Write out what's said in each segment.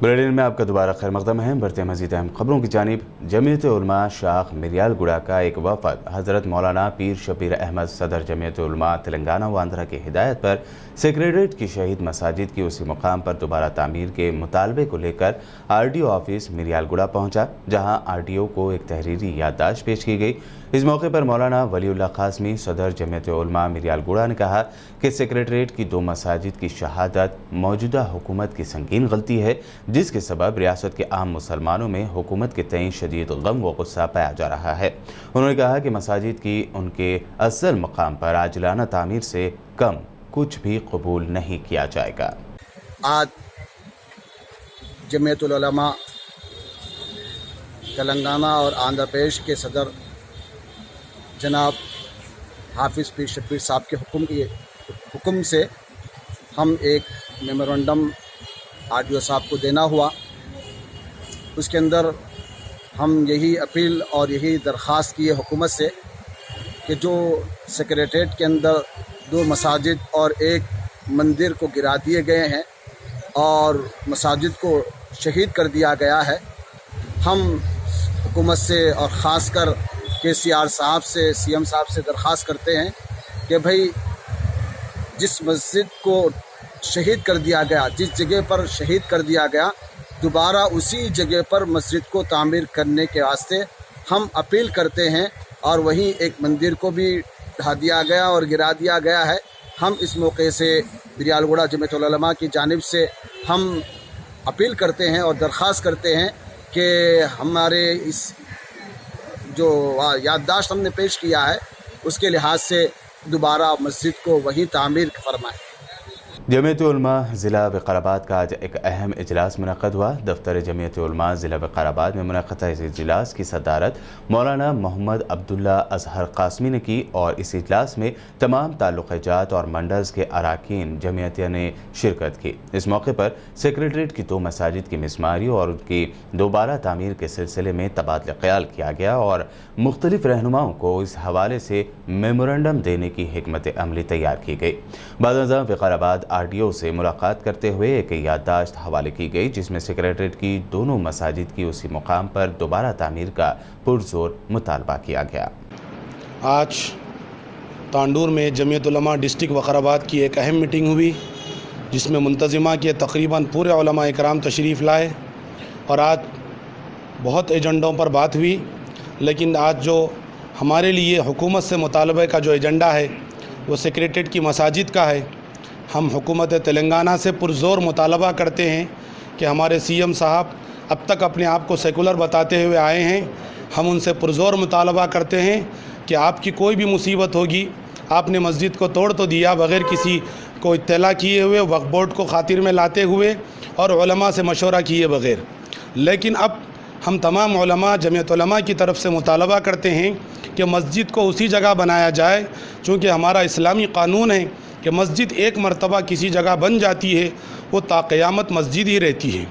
Bulletin में आपका दोबारा खैर मकदम है। बढ़ते हैं मज़ीद अहम खबरों की जानिब। जमीयत उलमा शाख मिरियाल गुड़ा का एक वफद हज़रत मौलाना पीर शबीर अहमद सदर जमीयत उलमा तेलंगाना व आंध्रा की हिदायत पर सेक्रेटरीट की शहीद मसाजिद की उसी मुकाम पर दोबारा तामीर के मुतालबे को लेकर RDO ऑफिस मिरियाल गुड़ा पहुँचा, जहाँ RDO को एक तहरीरी याददाश्त पेश की गई। इस मौके पर मौलाना वलीउल्लाह कासमी सदर जमीयत उलमा मिरियाल गुड़ा ने कहा कि सेक्रेटरीट की 2 मसाजिद की शहादत मौजूदा हुकूमत की संगीन गलती है, जिसके सबब रियासत के आम मुसलमानों में हुकूमत के तईं शदीद गम व गुस्सा पाया जा रहा है। उन्होंने कहा कि मसाजिद की उनके असल मकाम पर आजिलाना तामीर से कम कुछ भी कबूल नहीं किया जाएगा। आज जमीयत उलमा तेलंगाना और आंध्र प्रदेश के सदर जनाब हाफिज़ पीर शबीर साहब के हुक्म से हम एक मेमोरेंडम RDO साहब को देना हुआ। उसके अंदर हम यही अपील और यही दरख्वास्त की है हुकूमत से कि जो सेक्रेटरीट के अंदर 2 मसाजिद और 1 मंदिर को गिरा दिए गए हैं और मसाजिद को शहीद कर दिया गया है, हम हुकूमत से और ख़ास कर KCR साहब से, CM साहब से दरख्वास्त करते हैं कि भाई जिस मस्जिद को शहीद कर दिया गया, जिस जगह पर शहीद कर दिया गया, दोबारा उसी जगह पर मस्जिद को तामीर करने के वास्ते हम अपील करते हैं। और वहीं एक मंदिर को भी ढा दिया गया और गिरा दिया गया है। हम इस मौके से मिरियाल गुड़ा जमीयत उलमा की जानिब से हम अपील करते हैं और दरख्वास्त करते हैं कि हमारे इस जो याददाश्त हमने पेश किया है उसके लिहाज से दोबारा मस्जिद को वहीं तामीर फरमाएं। जमीयत उलमा ज़िला विकाराबाद का आज एक अहम इजलास मुनक़्क़द हुआ। दफ्तर जमीयत उलमा ज़िला विकाराबाद में मुनक़्क़द इस इजलास की सदारत मौलाना मोहम्मद अब्दुल्ला अज़हर कासमी ने की और इस इजलास में तमाम ताल्लुक़ात और मंडल्स के अरकान जमीयतिया ने शिरकत की। इस मौके पर सेक्रेटरीट की 2 मसाजिद की मिसमारी और उनकी दोबारा तामीर के सिलसिले में तबादला ख्याल किया गया और मुख्तलिफ रहनुमाओं को इस हवाले से मेमोरेंडम देने की हिकमत अमली तैयार की गई। बादशाह विकाराबाद RDO से मुलाकात करते हुए एक याददाश्त हवाले की गई, जिसमें सेक्रेटरीट की दोनों मसाजिद की उसी मुकाम पर दोबारा तामीर का पुरजोर मुतालबा किया गया। आज तांडूर में जमीयत उलमा डिस्ट्रिक्ट विकाराबाद की एक अहम मीटिंग हुई, जिसमें मुंतज़िमा के तकरीबन पूरे उलमा इकराम तशरीफ़ लाए और आज बहुत एजेंडों पर बात हुई। लेकिन आज जो हमारे लिए हुकूमत से मुतालबे का जो एजेंडा है वो सेक्रेटरीट की मसाजिद का है। हम हुकूमत तेलंगाना से पुरज़ोर मुतालबा करते हैं कि हमारे CM साहब अब तक अपने आप को सेकुलर बताते हुए आए हैं। हम उनसे पुरज़ोर मुतालबा करते हैं कि आपकी कोई भी मुसीबत होगी, आपने मस्जिद को तोड़ तो दिया बग़ैर किसी को इत्तला किए हुए, वक्फ बोर्ड को खातिर में लाते हुए और उलमा से मशवरा किए बग़ैर, लेकिन अब हम तमाम उलमा जमीयत उलमा की तरफ से मुतालबा करते हैं कि मस्जिद को उसी जगह बनाया जाए, चूँकि हमारा इस्लामी क़ानून है कि मस्जिद एक मरतबा किसी जगह बन जाती है वो ताक़यामत मस्जिद ही रहती है।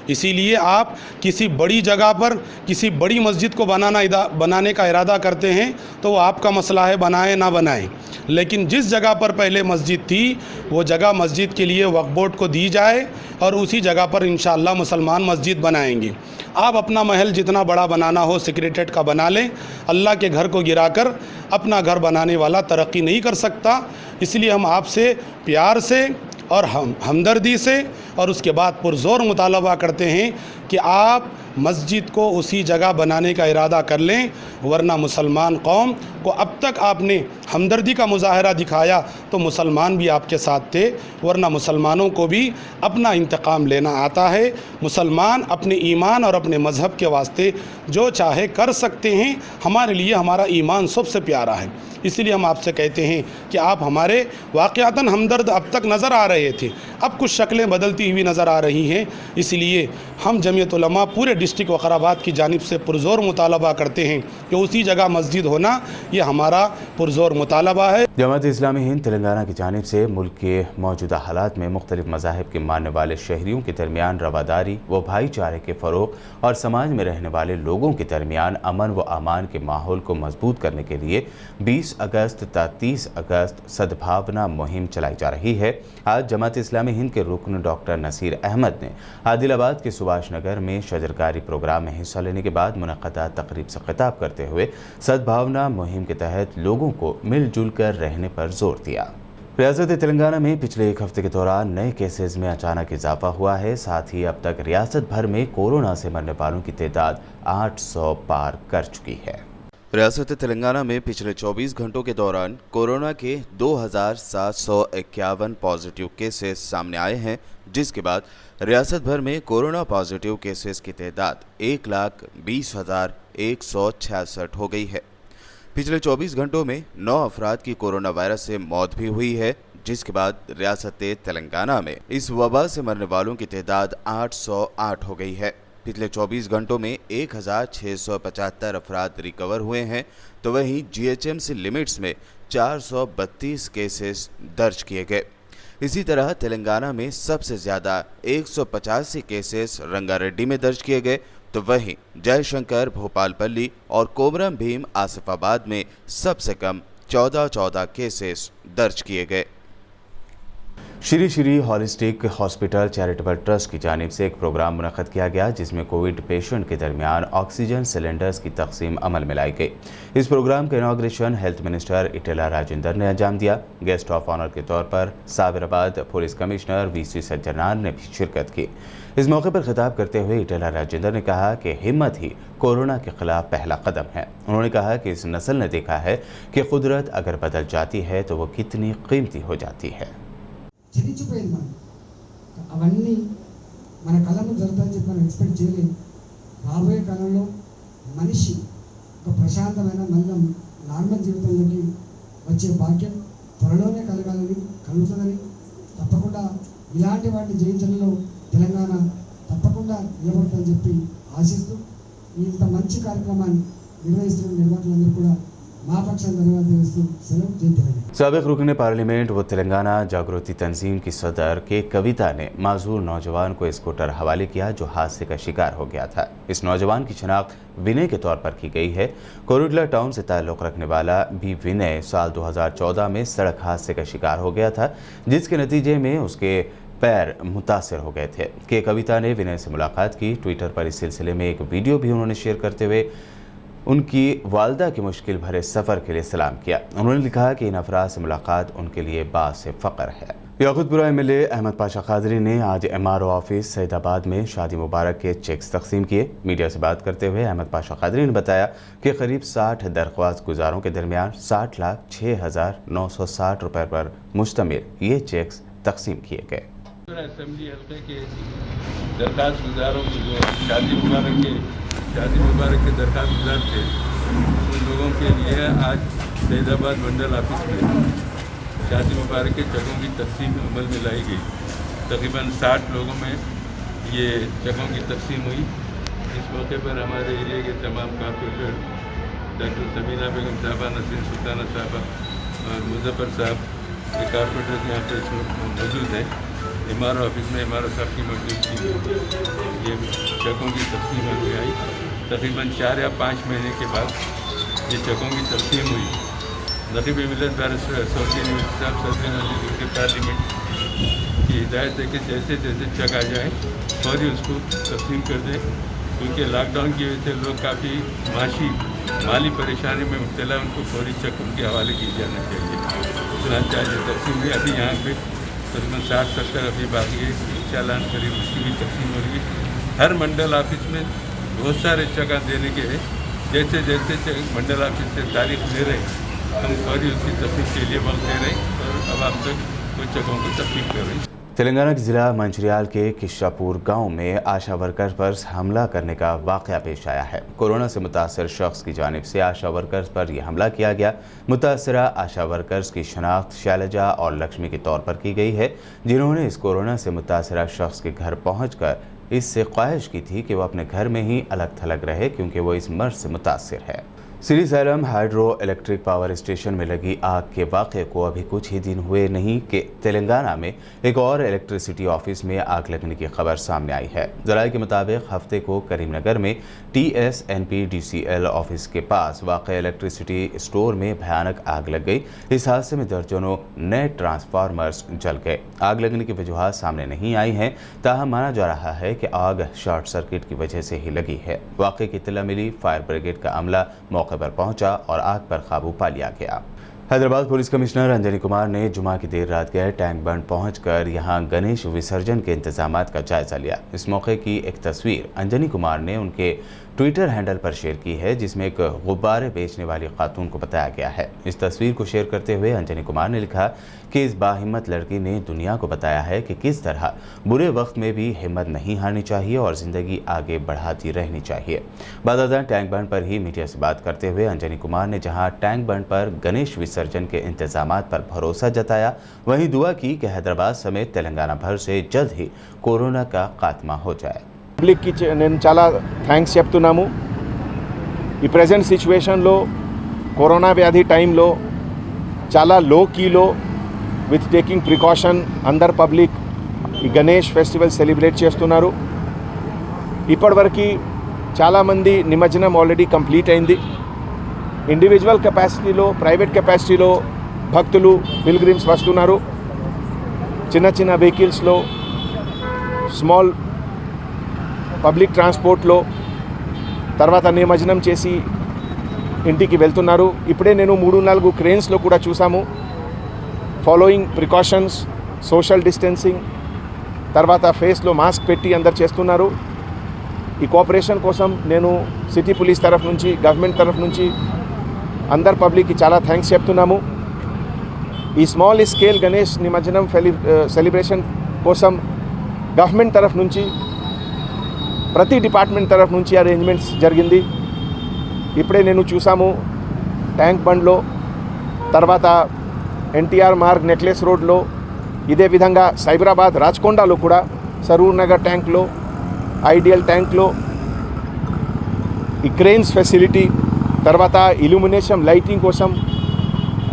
इसीलिए आप किसी बड़ी जगह पर किसी बड़ी मस्जिद को बनाने का इरादा करते हैं तो वो आपका मसला है, बनाएं ना बनाएं, लेकिन जिस जगह पर पहले मस्जिद थी वो जगह मस्जिद के लिए वक्फ बोर्ड को दी जाए और उसी जगह पर इंशाअल्लाह मुसलमान मस्जिद बनाएंगे। आप अपना महल जितना बड़ा बनाना हो सेक्रेटरीट का बना लें, अल्लाह के घर को गिराकर अपना घर बनाने वाला तरक्की नहीं कर सकता। इसलिए हम आपसे प्यार से और हमदर्दी से और उसके बाद पुरज़ोर मुतालबा करते हैं कि आप मस्जिद को उसी जगह बनाने का इरादा कर लें, वरना मुसलमान कौम को अब तक आपने हमदर्दी का मुजाहरा दिखाया तो मुसलमान भी आपके साथ थे, वरना मुसलमानों को भी अपना इंतकाम लेना आता है। मुसलमान अपने ईमान और अपने मज़हब के वास्ते जो चाहे कर सकते हैं। हमारे लिए हमारा ईमान सबसे प्यारा है, इसलिए हम आपसे कहते हैं कि आप हमारे वाक़यातन हमदर्द अब तक नज़र आ रहे थे, अब कुछ शक्लें बदलती हुई नज़र आ रही हैं। इसलिए हम जमीयत उलमा पूरे डिस्ट्रिक्ट विकाराबाद की जानिब से पुरज़ोर मुतालबा करते हैं कि उसी जगह मस्जिद होना ये हमारा पुरज़ोर मुतालबा है। जमात इस्लामी हिंद तेलंगाना की जानिब से मुल्क के मौजूदा हालात में मुख्तलिफ मज़ाहिब के मानने वाले शहरियों के दरमियान रवादारी व भाईचारे के फ़रोग़ और समाज में रहने वाले लोगों के दरमियान अमन व अमान के माहौल को मजबूत करने के लिए 20 अगस्त तथा 30 अगस्त सद्भावना मुहिम चलाई जा रही है। आज जमात इस्लामी हिंद के रुकन डॉक्टर नसीर अहमद ने आदिलाबाद के सुभाष नगर में शजरकारी प्रोग्राम में हिस्सा लेने के बाद मुनक़दा तकरीब से खिताब करते हुए सद्भावना मुहिम के तहत लोगों को मिलजुल कर रहने पर जोर दिया। रियासत तेलंगाना में पिछले एक हफ्ते के दौरान नए केसेस में अचानक इजाफा हुआ है। साथ ही अब तक रियासत भर में कोरोना से मरने वालों की तादाद 800 पार कर चुकी है। रियासत तेलंगाना में पिछले 24 घंटों के दौरान कोरोना के 2751 पॉजिटिव केसेस सामने आए हैं, जिसके बाद रियासत भर में कोरोना पॉजिटिव केसेस की तादाद 1,20,166 हो गई है। पिछले 24 घंटों में 9 अफराद की कोरोना वायरस से मौत भी हुई है, जिसके बाद रियासत तेलंगाना में इस वबा से मरने वालों की तादाद 808 हो गई है। पिछले 24 घंटों में 1,675 अफराद रिकवर हुए हैं, तो वहीं GHMC लिमिट्स में 432 केसेस दर्ज किए गए। इसी तरह तेलंगाना में सबसे ज़्यादा 185 केसेस रंगारेड्डी में दर्ज किए गए, तो वहीं जयशंकर, भोपालपल्ली और कोमरम भीम आसिफाबाद में सबसे कम 14 केसेस दर्ज किए गए। Shri Shri holistic hospital charitable trust की जानिब से एक प्रोग्राम मुनक़्क़द किया गया, जिसमें कोविड पेशेंट के दरमियान ऑक्सीजन सिलेंडर्स की तकसीम अमल में लाई गई। इस प्रोग्राम का inauguration health minister Etela Rajendra ने अंजाम दिया। गेस्ट ऑफ ऑनर के तौर पर साबिराबाद पुलिस कमिश्नर VC सज्जनार ने भी शिरकत की। इस मौके पर खिताब करते हुए इटेला राजेंद्र ने कहा कि हिम्मत ही कोरोना के खिलाफ पहला कदम है। उन्होंने कहा कि इस नस्ल ने देखा है कि कुदरत अगर बदल जाती है तो वो कितनी कीमती हो जाती है। చదిచిపోయింది అవన్నీ మన కళ్ళను జరుగుతాయని చెప్పి మనం ఎక్స్పెక్ట్ చేయలేము. రాబోయే కాలంలో మనిషి ఒక ప్రశాంతమైన మళ్ళీ నార్మల్ జీవితంలోకి వచ్చే భాగ్యం త్వరలోనే కలుగుతుందని తప్పకుండా ఇలాంటి వాటిని జయించడంలో తెలంగాణ తప్పకుండా నిలబడుతుందని చెప్పి ఆశిస్తూ ఇంత మంచి కార్యక్రమాన్ని నిర్వహిస్తున్న నిర్వాహకులందరూ కూడా साबिक रुकन पार्लियामेंट व तेलंगाना जागृति तंजीम की सदर के कविता ने माजूर नौजवान को स्कूटर हवाले किया जो हादसे का शिकार हो गया था। इस नौजवान की शनाख्त विनय के तौर पर की गई है। कोरुडला टाउन से ताल्लुक़ रखने वाला भी विनय साल 2014 में सड़क हादसे का शिकार हो गया था, जिसके नतीजे में उसके पैर मुतासर हो गए थे। के कविता ने विनय से मुलाकात की। ट्विटर पर इस सिलसिले में एक वीडियो भी उन्होंने शेयर करते हुए उनकी वालदा के मुश्किल भरे सफ़र के लिए सलाम किया। उन्होंने लिखा कि इन अफराद से मुलाकात उनके लिए बास फ़ख्र है। याकूतपुरा MLA अहमद पाशा कादरी ने आज MRO ऑफिस सैदाबाद में शादी मुबारक के चेक्स तकसीम किए। मीडिया से बात करते हुए अहमद पाशा कादरी ने बताया कि करीब 60 दरख्वास्त गुजारों के दरमियान 60,06,960 रुपये पर मुश्तमिल ये चेक्स तकसीम किए गए। असेंबली हल्के के दरख्वास्त गुजारों को जो शादी मुबारक के दरख्वास्त गुजार थे, उन लोगों के लिए आज सैदाबाद मंडल ऑफिस में शादी मुबारक के चेकों की तकसीम अमल में लाई गई। तकरीबन 60 लोगों में ये चेकों की तकसीम हुई। इस मौके पर हमारे एरिया के तमाम कॉर्पोरेटर डॉक्टर समीना बेगम साहबा, नसीर सुल्ताना साहबा और मुजफ्फर साहब, ये कॉर्पोरेटर यहाँ पर मौजूद हैं। MRO ऑफिस में MRO साहब की मौजूदगी में ये चेकों की तकसीम हो आई। तकरीबन 4 या 5 महीने के बाद ये चेकों की तकसीम हुई। नकीब मिलत बैरिस्टर एसोसिएशन साहब सदर के पार्लियामेंट की हिदायत है कि जैसे जैसे चेक आ जाए फौरी उसको तकसीम कर दें, क्योंकि लॉकडाउन की वजह से लोग काफ़ी माली परेशानी में मुब्तला, उनको फौरी चेक उनके हवाले किया जाना चाहिए। चुनांचे आज तकसीम हुई। अभी यहाँ पे तकरीबन 60-70 अभी बाकी है। इंशाअल्लाह करीब उसकी भी तकसीम होगी। हर मंडल ऑफिस में बहुत सारे चेक देने के हैं। जैसे जैसे मंडल ऑफिस से तारीख ले रहे हैं, हम फौरी उसकी तकसीम के लिए वक्त दे रहे हैं और अब आप तक कुछ चेकों को तकसीम कर रहे हैं। तेलंगाना के ज़िला मंचिर्याल के किशापुर गांव में आशा वर्कर्स पर हमला करने का वाक़या पेश आया है। कोरोना से मुतासर शख्स की जानिब से आशा वर्कर्स पर यह हमला किया गया। मुतासरा आशा वर्कर्स की शनाख्त शैलजा और लक्ष्मी के तौर पर की गई है, जिन्होंने इस कोरोना से मुतासरा शख्स के घर पहुँचकर इससे ख्वाहिश की थी कि वो अपने घर में ही अलग थलग रहे, क्योंकि वो इस मर्ज से मुतासर है। Shri slam hydro electric power station में लगी आग के वाक़े को अभी कुछ ही दिन हुए नहीं कि तेलंगाना में एक और इलेक्ट्रिसिटी ऑफिस में आग लगने की खबर सामने आई है। ज़राए के मुताबिक हफ्ते को करीमनगर में TSNPDCL ऑफिस के पास वाक़े इलेक्ट्रिसिटी स्टोर में भयानक आग लग गई। इस हादसे में दर्जनों नए ट्रांसफार्मर्स जल गए। आग लगने की वजूहात सामने नहीं आई हैं, ताहम माना जा रहा है कि आग शॉर्ट सर्किट की वजह से ही लगी है। वाक़े की इत्तला मिली, फायर ब्रिगेड का अमला मौके पर पहुंचा और आग पर काबू पा लिया गया। हैदराबाद पुलिस कमिश्नर अंजनी कुमार ने जुमा की देर रात गए टैंक बंड पहुंचकर यहां गणेश विसर्जन के इंतजामात का जायजा लिया। इस मौके की एक तस्वीर अंजनी कुमार ने उनके ट्विटर हैंडल पर शेयर की है, जिसमें एक गुब्बारे बेचने वाली खातून को बताया गया है। इस तस्वीर को शेयर करते हुए अंजनी कुमार ने लिखा कि इस बाहिम्मत लड़की ने दुनिया को बताया है कि किस तरह बुरे वक्त में भी हिम्मत नहीं हारनी चाहिए और ज़िंदगी आगे बढ़ाती रहनी चाहिए। बादशाह टैंक बंड पर ही मीडिया से बात करते हुए अंजनी कुमार ने जहां टैंक बंड पर गणेश विसर्जन के इंतजामात पर भरोसा जताया, वहीं दुआ की कि हैदराबाद समेत तेलंगाना भर से जल्द ही कोरोना का खात्मा हो जाए। పబ్లిక్కి నేను చాలా థ్యాంక్స్ చెప్తున్నాము। ఈ ప్రజెంట్ సిచ్యువేషన్లో కరోనా వ్యాధి టైంలో చాలా లో కీలో విత్ టేకింగ్ ప్రికాషన్ అందరు పబ్లిక్ ఈ గణేష్ ఫెస్టివల్ సెలబ్రేట్ చేస్తున్నారు। ఇప్పటివరకు చాలామంది నిమజ్జనం ఆల్రెడీ కంప్లీట్ అయింది। ఇండివిజువల్ కెపాసిటీలో ప్రైవేట్ కెపాసిటీలో భక్తులు పిల్గ్రిమ్స్ వస్తున్నారు। చిన్న చిన్న వెహికల్స్లో స్మాల్ పబ్లిక్ ట్రాన్స్పోర్ట్లో తర్వాత నిమజ్జనం చేసి ఇంటికి వెళ్తున్నారు। ఇప్పుడే నేను 3-4 క్రేన్స్లో కూడా చూసాము। ఫాలోయింగ్ ప్రికాషన్స్, సోషల్ డిస్టెన్సింగ్, తర్వాత ఫేస్లో మాస్క్ పెట్టి అందరు చేస్తున్నారు। ఈ కోఆపరేషన్ కోసం నేను సిటీ పోలీస్ తరఫు నుంచి, గవర్నమెంట్ తరఫు నుంచి అందరు పబ్లిక్కి చాలా థ్యాంక్స్ చెప్తున్నాము। ఈ స్మాల్ స్కేల్ గణేష్ నిమజ్జనం సెలబ్రేషన్ కోసం గవర్నమెంట్ తరఫు నుంచి ప్రతి డిపార్ట్మెంట్ తరఫు నుంచి అరేంజ్మెంట్స్ జరిగింది। ఇప్పుడే నేను చూసాము ట్యాంక్ బండ్లో, తర్వాత ఎన్టీఆర్ మార్గ్ నెక్లెస్ రోడ్లో, ఇదే విధంగా సైబరాబాద్ రాచకొండలో కూడా సరూర్ నగర్ ట్యాంక్లో, ఐడియల్ ట్యాంక్లో ఈ క్రేన్స్ ఫెసిలిటీ, తర్వాత ఇల్యూమినేషన్ లైటింగ్ కోసం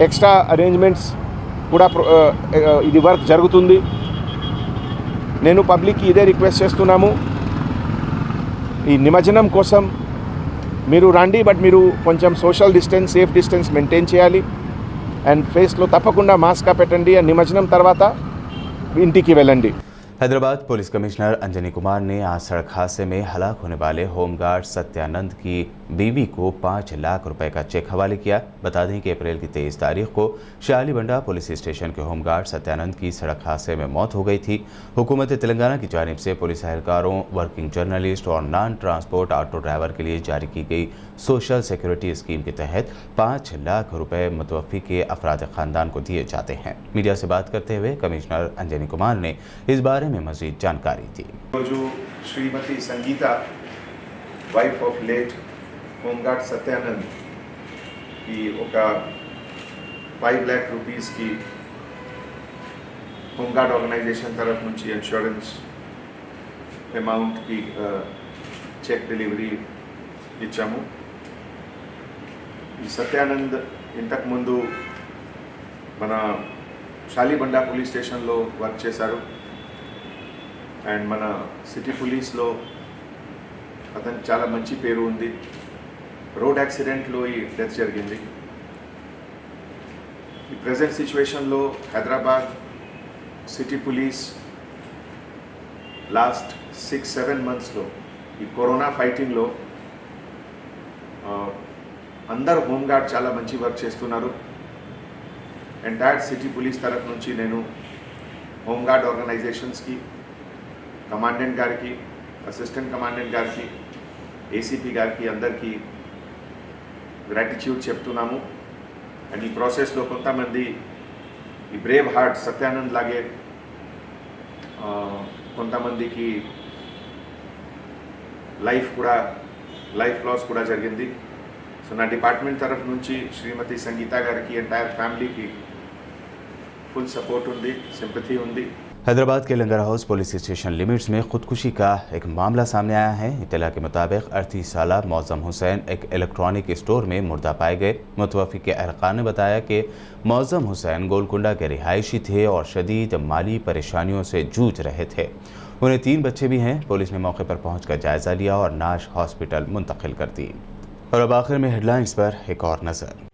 ఎక్స్ట్రా అరేంజ్మెంట్స్ కూడా ఇది వర్క్ జరుగుతుంది। నేను పబ్లిక్కి ఇదే రిక్వెస్ట్ చేస్తున్నాము, ఈ నిమజ్జనం కోసం మీరు రండి, బట్ మీరు కొంచెం social distance, safe distance maintain చేయాలి అండ్ ఫేస్లో తప్పకుండా మాస్క్ పెట్టండి అండ్ నిమజ్జనం తర్వాత ఇంటికి వెళ్ళండి। हैदराबाद पुलिस कमिश्नर अंजनी कुमार ने आज सड़क हादसे में हलाक होने वाले होमगार्ड सत्यानंद की बीवी को 5 लाख रुपए का चेक हवाले किया। बता दें कि अप्रैल की 23 तारीख को शालीबंडा पुलिस स्टेशन के होमगार्ड सत्यानंद की सड़क हादसे में मौत हो गई थी। हुकूमत तेलंगाना की जानिब से पुलिस एहलकारों, वर्किंग जर्नलिस्ट और नॉन ट्रांसपोर्ट ऑटो ड्राइवर के लिए जारी की गई सोशल सिक्योरिटी स्कीम के तहत 5 लाख रुपए मुतवफ़ी के अफराद ख़ानदान को दिए जाते हैं। मीडिया से बात करते हुए कमिश्नर अंजनी कुमार ने इस बारे में मज़ीद जानकारी दी। जो Shrimati Sangeeta, wife of late home guard Satyanand की 5 लाख रुपीस की होमगार्ड ऑर्गेनाइजेशन तरफ నుంచి ఇన్సూరెన్స్ అమౌంట్ की చెక్ డెలివరీ ఇచ్చాము। ఈ సత్యానంద్ ఇంతకు ముందు మన షాలీబండా పోలీస్ స్టేషన్లో వర్క్ చేశారు అండ్ మన సిటీ పోలీస్లో అతనికి చాలా మంచి పేరు ఉంది। రోడ్ యాక్సిడెంట్లో ఈ డెత్ జరిగింది। ఈ ప్రెజెంట్ సిచ్యువేషన్లో హైదరాబాద్ సిటీ పోలీస్ లాస్ట్ 6-7 మంత్స్లో ఈ కరోనా ఫైటింగ్లో అందరు హోంగార్డ్ చాలా మంచి వర్క్ చేస్తున్నారు। ఎంటైర్ సిటీ పోలీస్ తరఫు నుంచి నేను హోంగార్డ్ ఆర్గనైజేషన్స్కి, కమాండెంట్ గారికి, అసిస్టెంట్ కమాండెంట్ గారికి, ఏసీపీ గారికి అందరికీ గ్రాటిట్యూడ్ చెప్తున్నాము। అండ్ ఈ ప్రాసెస్లో కొంతమంది ఈ బ్రేవ్ హార్ట్ సత్యానంద్ లాగే కొంతమందికి లైఫ్ లాస్ కూడా జరిగింది। సో నా డిపార్ట్మెంట్ తరఫు నుంచి శ్రీమతి సంగీత గారికి, ఎంటైర్ ఫ్యామిలీకి ఫుల్ సపోర్ట్ ఉంది, సింపథీ ఉంది। हैदराबाद के लंगर हाउस पुलिस स्टेशन लिमिट्स में खुदकुशी का एक मामला सामने आया है। इत्तला के मुताबिक 38 साल मौज़म हुसैन एक इलेक्ट्रॉनिक स्टोर में मुर्दा पाए गए। मुतवफ़ी के अहलकार ने बताया कि मौज़म हुसैन गोलकुंडा के रिहायशी थे और शदीद माली परेशानियों से जूझ रहे थे। उन्हें 3 बच्चे भी हैं। पुलिस ने मौके पर पहुंचकर जायज़ा लिया और नाश हॉस्पिटल मुंतकिल कर दी। और अब आखिर में हेडलाइंस पर एक और नज़र।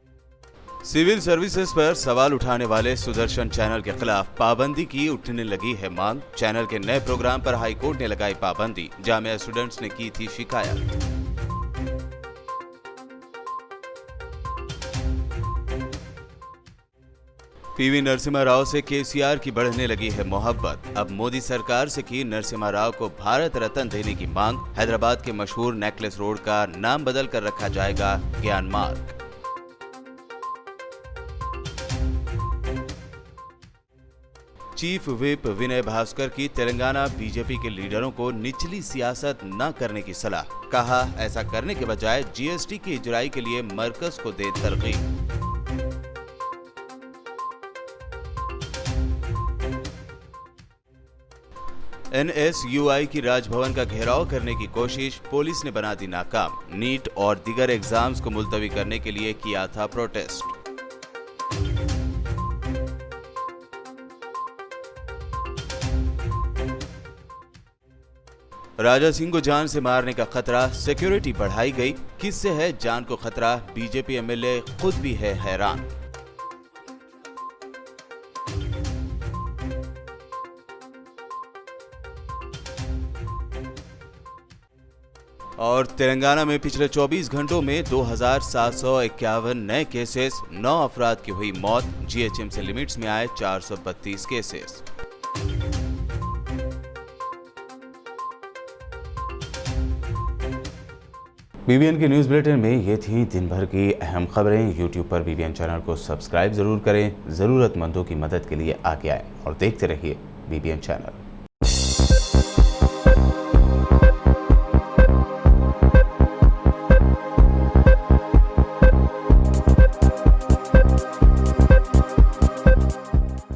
सिविल सर्विसेज पर सवाल उठाने वाले सुदर्शन चैनल के खिलाफ पाबंदी की उठने लगी है मांग। चैनल के नए प्रोग्राम पर हाई कोर्ट ने लगाई पाबंदी। जामिया स्टूडेंट्स ने की थी शिकायत। पीवी नरसिम्हा राव से केसीआर की बढ़ने लगी है मोहब्बत। अब मोदी सरकार से की नरसिम्हा राव को भारत रत्न देने की मांग। हैदराबाद के मशहूर नेकलेस रोड का नाम बदल कर रखा जाएगा ज्ञान मार्ग। चीफ व्हिप विनय भास्कर की तेलंगाना बीजेपी के लीडरों को निचली सियासत न करने की सलाह। कहा, ऐसा करने के बजाय जीएसटी की इजराई के लिए मरकज को दे तरगीब। NSUI की राजभवन का घेराव करने की कोशिश पुलिस ने बना दी नाकाम। नीट और दीगर एग्जाम्स को मुलतवी करने के लिए किया था प्रोटेस्ट। राजा सिंह को जान से मारने का खतरा, सिक्योरिटी बढ़ाई गई। किससे है जान को खतरा? बीजेपी एमएलए खुद भी है हैरान। और तेलंगाना में पिछले 24 घंटों में 2751 नए केसेस, 9 अफराद की हुई मौत। जीएचएमसी लिमिट्स में आए 432 केसेस। बीबीएन के न्यूज़ बुलेटिन में ये थी दिन भर की अहम खबरें। यूट्यूब पर बीबीएन चैनल को सब्सक्राइब ज़रूर करें। ज़रूरतमंदों की मदद के लिए आगे आएं और देखते रहिए बीबीएन चैनल।